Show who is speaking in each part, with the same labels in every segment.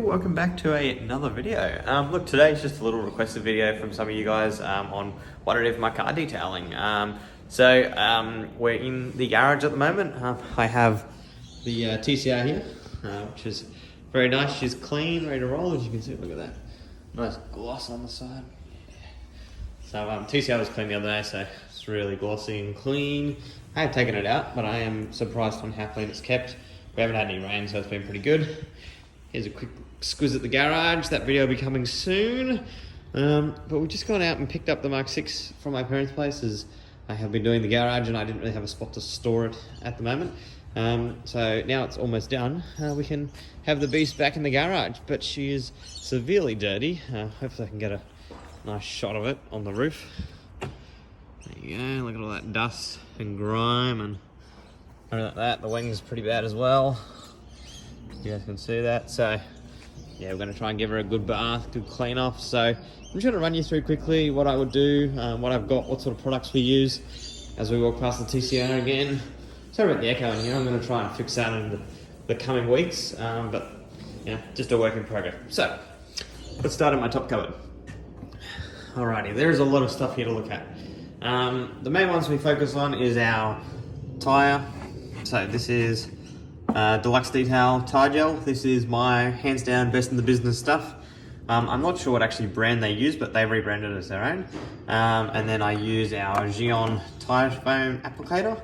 Speaker 1: welcome back to another video. Look, today's just a little requested video from some of you guys on what I do for my car detailing. We're in the garage at the moment. I have the TCR here, which is very nice. She's clean, ready to roll, as you can see. Look at that. Nice gloss on the side. So TCR was clean the other day, so it's really glossy and clean. I have taken it out, but I am surprised on how clean it's kept. We haven't had any rain, so it's been pretty good. Here's a quick squiz at the garage. That video will be coming soon. But we've just gone out and picked up the Mk6 from my parents' place, as I have been doing the garage and I didn't really have a spot to store it at the moment. So now it's almost done. We can have the beast back in the garage, but she is severely dirty. Hopefully I can get a nice shot of it on the roof. There you go, look at all that dust and grime and everything like that. The wing's pretty bad as well. You guys can see that. So yeah, we're going to try and give her a good bath, good clean off. So I'm just going to run you through quickly what I would do, what I've got, what sort of products we use as we walk past the TCR again. Sorry about the echo in here. I'm going to try and fix that in the coming weeks, but yeah, just a work in progress. So let's start at my top cupboard. Alrighty, there's a lot of stuff here to look at. The main ones we focus on is our tyre. So this is Deluxe Detail Tyre Gel. This is my hands down best in the business stuff. I'm not sure what actually brand they use, but they rebranded it as their own. And then I use our Gion tyre foam applicator.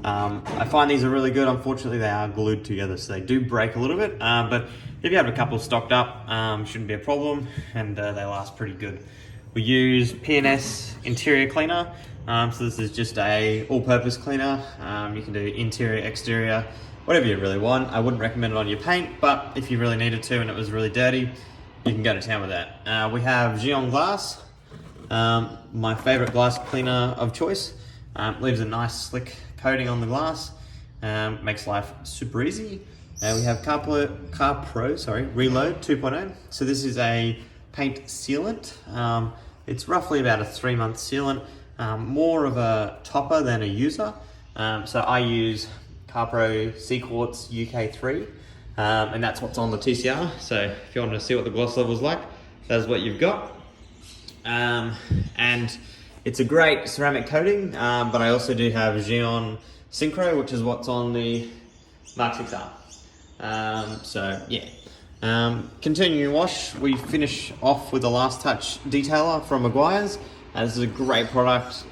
Speaker 1: I find these are really good. Unfortunately, they are glued together, so they do break a little bit. But if you have a couple stocked up, shouldn't be a problem, and they last pretty good. We use P&S interior cleaner. So this is just a all-purpose cleaner. You can do interior, exterior, whatever you really want. I wouldn't recommend it on your paint, but if you really needed to and it was really dirty, you can go to town with that. We have Gion glass, my favorite glass cleaner of choice. Leaves a nice slick coating on the glass, makes life super easy. We have CarPro Reload 2.0. So this is a paint sealant. It's roughly about a 3-month sealant, more of a topper than a user. So I use CarPro Sequartz UK3, and that's what's on the TCR. So if you want to see what the gloss level is like, that's what you've got. And it's a great ceramic coating, but I also do have Gion Synchro, which is what's on the Mk6 R. So yeah. Continuing wash, we finish off with the Last Touch detailer from Meguiar's. This is a great product,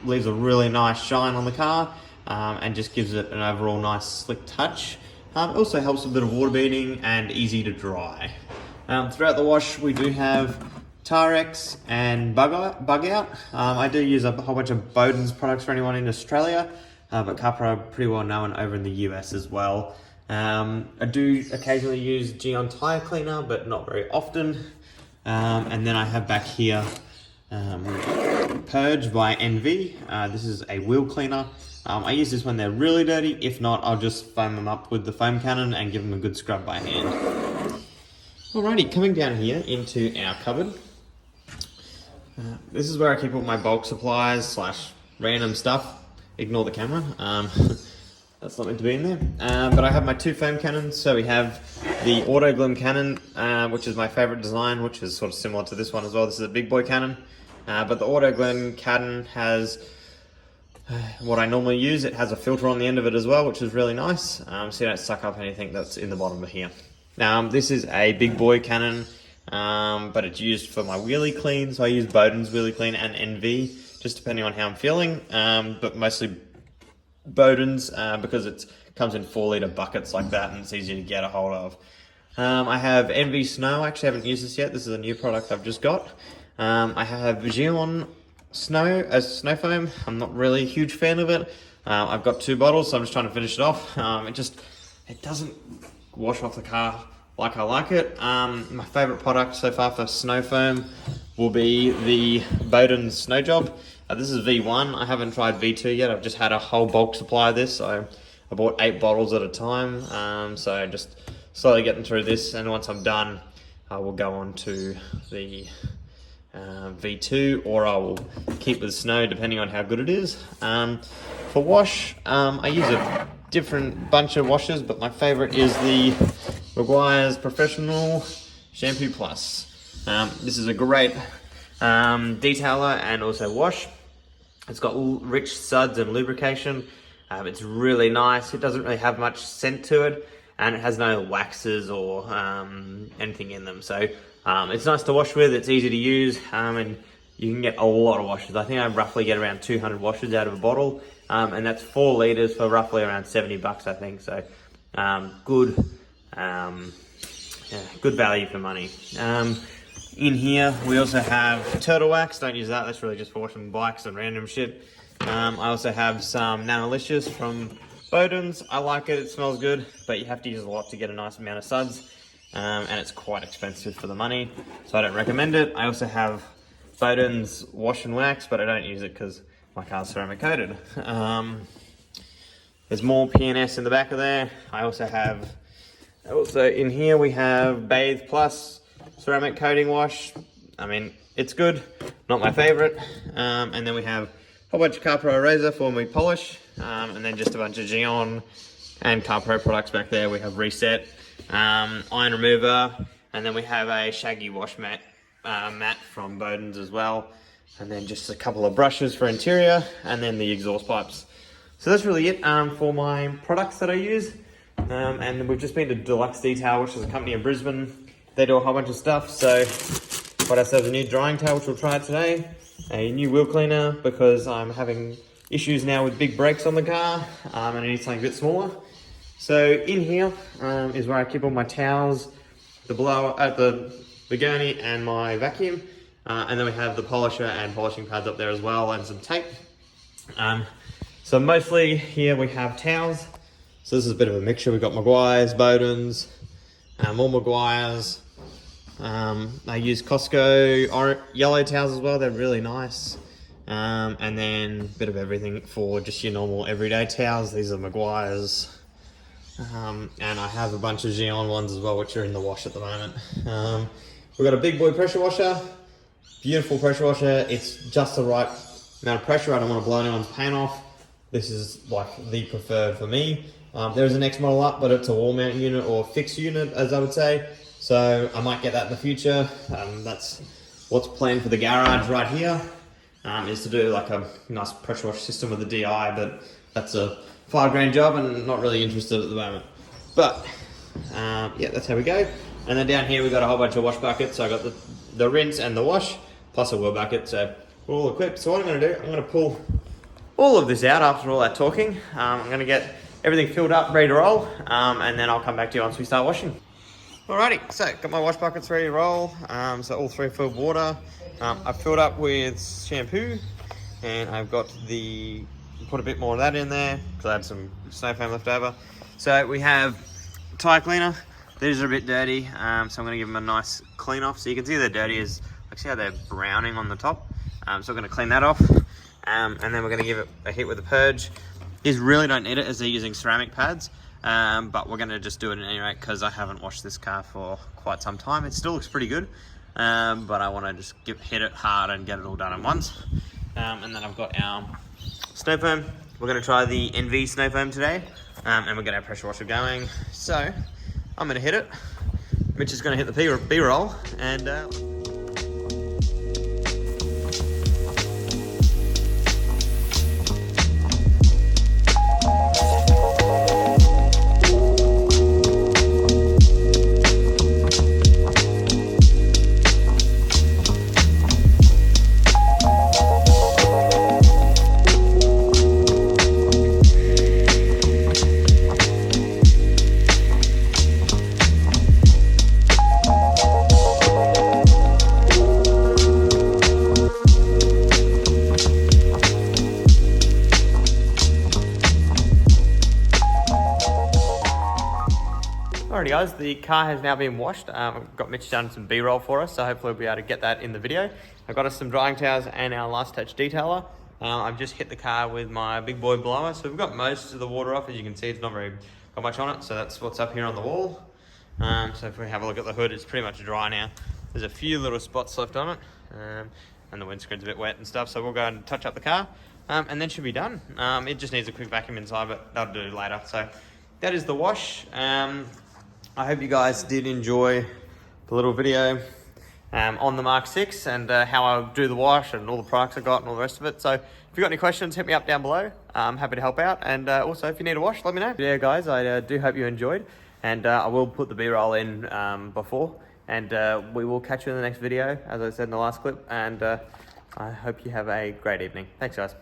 Speaker 1: leaves a really nice shine on the car, and just gives it an overall nice slick touch. It also helps with a bit of water beading and easy to dry. Throughout the wash we do have Tarex and Bug Out. I do use a whole bunch of Bowden's products for anyone in Australia, but CarPro are pretty well known over in the US as well. I do occasionally use Gion Tyre Cleaner, but not very often. And then I have back here Purge by NV. This is a wheel cleaner. I use this when they're really dirty. If not, I'll just foam them up with the foam cannon and give them a good scrub by hand. Alrighty, coming down here into our cupboard. This is where I keep all my bulk supplies / random stuff. Ignore the camera. That's not meant to be in there. But I have my 2 foam cannons. So we have the Auto Glim cannon, which is my favorite design, which is sort of similar to this one as well. This is a big boy cannon. But the Auto Glim cannon has what I normally use. It has a filter on the end of it as well, which is really nice. So you don't suck up anything that's in the bottom of here. Now, this is a big boy cannon, but it's used for my wheelie clean. So I use Bowden's wheelie clean and NV, just depending on how I'm feeling. But mostly Bowden's, because it comes in 4-litre buckets like that and it's easy to get a hold of. I have NV Snow. I actually haven't used this yet. This is a new product I've just got. I have Gion Snow as snow foam. I'm not really a huge fan of it. I've got 2 bottles, so I'm just trying to finish it off. It doesn't wash off the car like I like it. My favorite product so far for snow foam will be the Bowden Snow Job. This is V1. I haven't tried V2 yet. I've just had a whole bulk supply of this. So I bought 8 bottles at a time. So just slowly getting through this, and once I'm done, I will go on to the V2, or I will keep with snow depending on how good it is. For wash, I use a different bunch of washes, but my favorite is the Meguiar's Professional Shampoo Plus. This is a great detailer and also wash. It's got rich suds and lubrication. It's really nice. It doesn't really have much scent to it, and it has no waxes or anything in them. So it's nice to wash with. It's easy to use, and you can get a lot of washes. I think I roughly get around 200 washes out of a bottle, and that's 4 liters for roughly around $70, I think. So good, good value for money. In here, we also have turtle wax. Don't use that. That's really just for washing bikes and random shit. I also have some Nanolicious from Bowden's. I like it. It smells good, but you have to use a lot to get a nice amount of suds, and it's quite expensive for the money, so I don't recommend it. I also have Bowden's wash and wax, but I don't use it because my car's ceramic coated. There's more PNS in the back of there. Also in here we have Bathe Plus ceramic coating wash. I mean, it's good, not my favorite. And then we have a whole bunch of CarPro Eraser for me polish, and then just a bunch of Gion and CarPro products back there. We have Reset, iron remover, and then we have a shaggy wash mat from Bowden's as well, and then just a couple of brushes for interior, and then the exhaust pipes. So that's really it for my products that I use. And we've just been to Deluxe Detail, which is a company in Brisbane. They do a whole bunch of stuff. So got ourselves a new drying towel, which we'll try today, a new wheel cleaner because I'm having issues now with big brakes on the car, and I need something a bit smaller. So in here is where I keep all my towels, the blower, the gurney, and my vacuum. And then we have the polisher and polishing pads up there as well, and some tape. So mostly here we have towels. So this is a bit of a mixture. We've got Maguire's, Bowden's, more Maguire's. I use Costco yellow towels as well. They're really nice. And then a bit of everything for just your normal everyday towels. These are Maguire's. And I have a bunch of Gion ones as well, which are in the wash at the moment. We've got a big boy pressure washer. Beautiful pressure washer. It's just the right amount of pressure. I don't want to blow anyone's paint off. This is like the preferred for me. There's a next model up, but it's a wall mount unit or fixed unit, as I would say. So I might get that in the future. That's what's planned for the garage right here, is to do like a nice pressure wash system with a DI, but that's a $5 job and not really interested at the moment. But yeah, that's how we go. And then down here we've got a whole bunch of wash buckets. So I got the rinse and the wash, plus a wheel bucket. So we're all equipped. So what I'm going to do, I'm going to pull all of this out after all that talking. I'm going to get everything filled up, ready to roll, and then I'll come back to you once we start washing. Alrighty, so got my wash buckets ready to roll. So all 3 are filled with water. I've filled up with shampoo, and I've got put a bit more of that in there because I had some snow foam left over. So we have tyre cleaner. These are a bit dirty, so I'm going to give them a nice clean off. So you can see they're dirty, like see how they're browning on the top. So we're going to clean that off, and then we're going to give it a hit with a purge. These really don't need it as they're using ceramic pads, but we're going to just do it at any rate because I haven't washed this car for quite some time. It still looks pretty good, but I want to just hit it hard and get it all done at once. And then I've got our snow foam. We're going to try the NV snow foam today, and we're going to have pressure washer going. So I'm going to hit it. Mitch is going to hit the B-roll, and alrighty guys, the car has now been washed. I've got Mitch done some B-roll for us, so hopefully we'll be able to get that in the video. I got us some drying towels and our last touch detailer. I've just hit the car with my big boy blower, so we've got most of the water off. As you can see, it's not very got much on it, so that's what's up here on the wall. So if we have a look at the hood, it's pretty much dry now. There's a few little spots left on it, and the windscreen's a bit wet and stuff, so we'll go and touch up the car, and then should be done. It just needs a quick vacuum inside, but that'll do later. So that is the wash. I hope you guys did enjoy the little video on the Mk6 and how I do the wash and all the products I got and all the rest of it. So if you've got any questions, hit me up down below. I'm happy to help out. And also, if you need a wash, let me know. Yeah, guys, I do hope you enjoyed. And I will put the B-roll in before. And we will catch you in the next video, as I said in the last clip. And I hope you have a great evening. Thanks, guys.